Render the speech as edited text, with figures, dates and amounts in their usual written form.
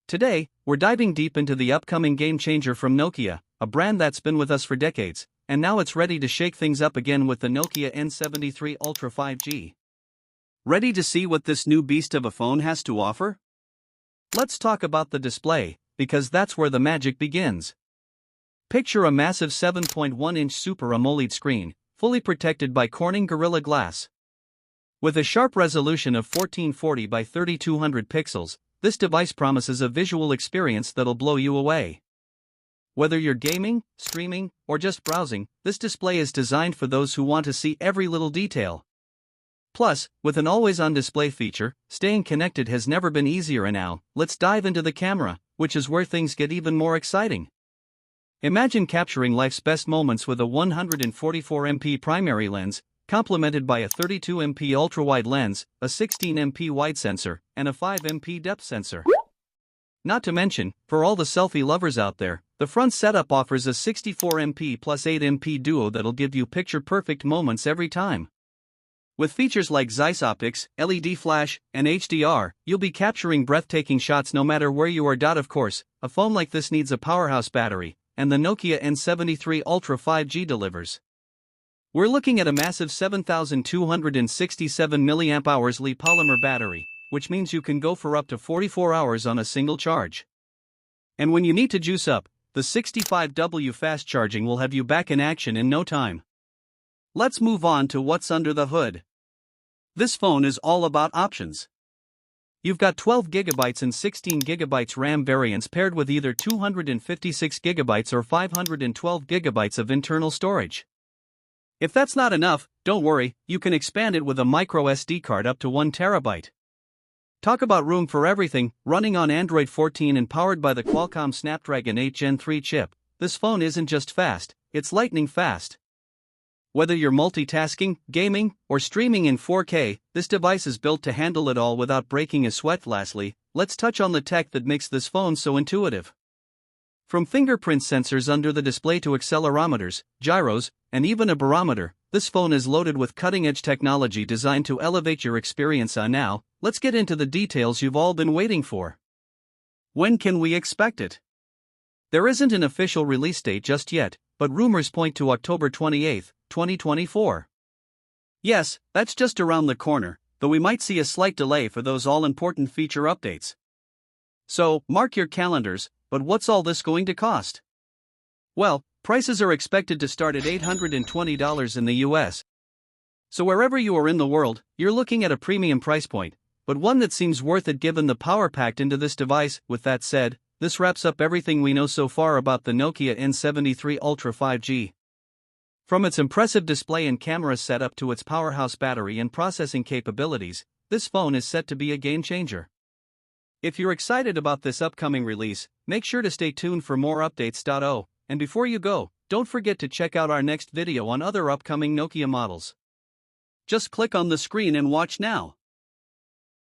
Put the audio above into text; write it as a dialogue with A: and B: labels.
A: Today, we're diving deep into the upcoming game changer from Nokia, a brand that's been with us for decades, and now it's ready to shake things up again with the Nokia N73 Ultra 5G. Ready to see what this new beast of a phone has to offer? Let's talk about the display, because that's where the magic begins. Picture a massive 7.1-inch Super AMOLED screen, fully protected by Corning Gorilla Glass. With a sharp resolution of 1440 by 3200 pixels, this device promises a visual experience that'll blow you away. Whether you're gaming, streaming, or just browsing, this display is designed for those who want to see every little detail. Plus, with an always-on display feature, staying connected has never been easier, and now, let's dive into the camera, which is where things get even more exciting. Imagine capturing life's best moments with a 144MP primary lens, complemented by a 32MP ultra-wide lens, a 16MP wide sensor, and a 5MP depth sensor. Not to mention, for all the selfie lovers out there, the front setup offers a 64MP plus 8MP duo that'll give you picture-perfect moments every time. With features like Zeiss optics, LED flash, and HDR, you'll be capturing breathtaking shots no matter where you are. Of course, a phone like this needs a powerhouse battery, and the Nokia N73 Ultra 5G delivers. We're looking at a massive 7,267 mAh Li polymer battery, which means you can go for up to 44 hours on a single charge. And when you need to juice up, the 65W fast charging will have you back in action in no time. Let's move on to what's under the hood. This phone is all about options. You've got 12GB and 16GB RAM variants paired with either 256GB or 512GB of internal storage. If that's not enough, don't worry, you can expand it with a microSD card up to 1TB. Talk about room for everything. Running on Android 14 and powered by the Qualcomm Snapdragon 8 Gen 3 chip, this phone isn't just fast, it's lightning fast. Whether you're multitasking, gaming, or streaming in 4K, this device is built to handle it all without breaking a sweat. Lastly, let's touch on the tech that makes this phone so intuitive. From fingerprint sensors under the display to accelerometers, gyros, and even a barometer, this phone is loaded with cutting-edge technology designed to elevate your experience. Now, let's get into the details you've all been waiting for. When can we expect it? There isn't an official release date just yet, but rumors point to October 28, 2024. Yes, that's just around the corner, though we might see a slight delay for those all-important feature updates. So, mark your calendars, but what's all this going to cost? Well, prices are expected to start at $820 in the US. So wherever you are in the world, you're looking at a premium price point, but one that seems worth it given the power packed into this device. With that said, this wraps up everything we know so far about the Nokia N73 Ultra 5G. From its impressive display and camera setup to its powerhouse battery and processing capabilities, this phone is set to be a game changer. If you're excited about this upcoming release, make sure to stay tuned for more updates. And before you go, don't forget to check out our next video on other upcoming Nokia models. Just click on the screen and watch now.